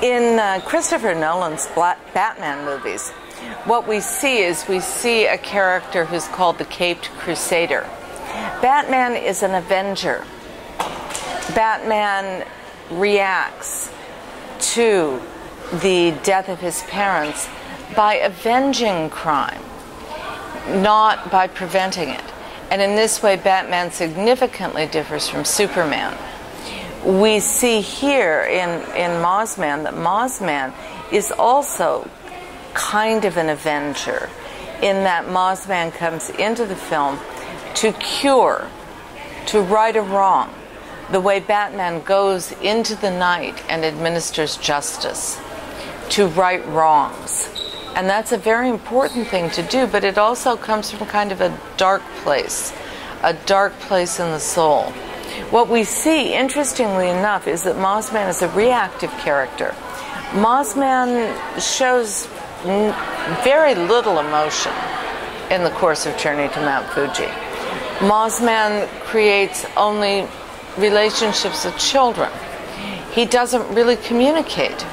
In Christopher Nolan's Batman movies, what we see a character who's called the Caped Crusader. Batman is an avenger. Batman reacts to the death of his parents by avenging crime, not by preventing it. And in this way, Batman significantly differs from Superman. We see here in Mozzman that Mozzman is also kind of an avenger, in that Mozzman comes into the film to cure, to right a wrong, the way Batman goes into the night and administers justice, to right wrongs. And that's a very important thing to do, but it also comes from kind of a dark place in the soul. What we see, interestingly enough, is that Mozzman is a reactive character. Mozzman shows very little emotion in the course of Journey to Mount Fuji. Mozzman creates only relationships with children. He doesn't really communicate.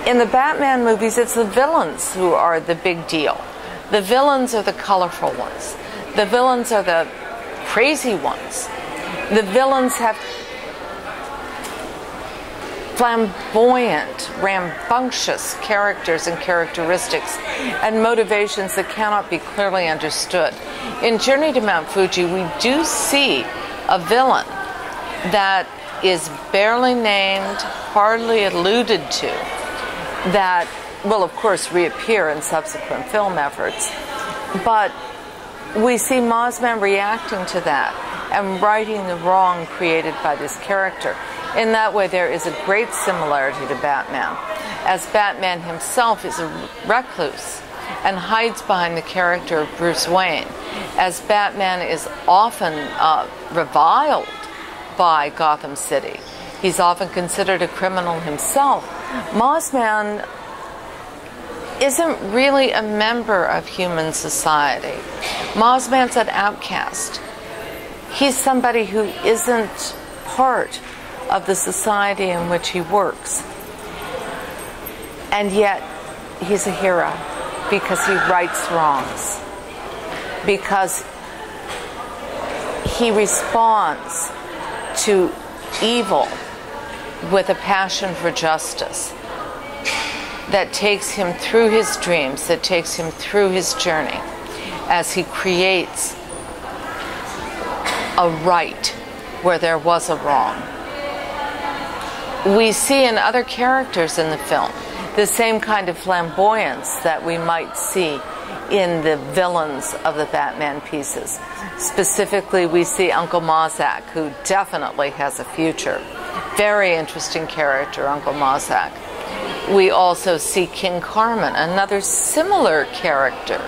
In the Batman movies, it's the villains who are the big deal. The villains are the colorful ones. The villains are the crazy ones. The villains have flamboyant, rambunctious characters and characteristics and motivations that cannot be clearly understood. In Journey to Mount Fuji, we do see a villain that is barely named, hardly alluded to, that will, of course, reappear in subsequent film efforts. But we see Mozzman reacting to that and righting the wrong created by this character. In that way, there is a great similarity to Batman, as Batman himself is a recluse and hides behind the character of Bruce Wayne, as Batman is often reviled by Gotham City. He's often considered a criminal himself. Mozzman isn't really a member of human society. Mozzman's an outcast. He's somebody who isn't part of the society in which he works. And yet, he's a hero because he rights wrongs, because he responds to evil with a passion for justice that takes him through his dreams, that takes him through his journey as he creates a right where there was a wrong. We see in other characters in the film the same kind of flamboyance that we might see in the villains of the Batman pieces. Specifically, we see Uncle Mozzak, who definitely has a future. Very interesting character, Uncle Mozzak. We also see King Carmen, another similar character,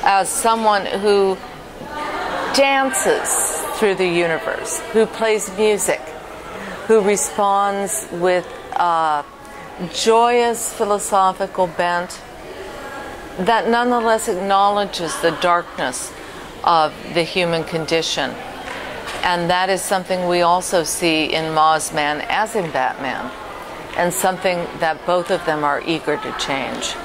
as someone who dances through the universe, who plays music, who responds with a joyous philosophical bent that nonetheless acknowledges the darkness of the human condition. And that is something we also see in Mozzman as in Batman, and something that both of them are eager to change.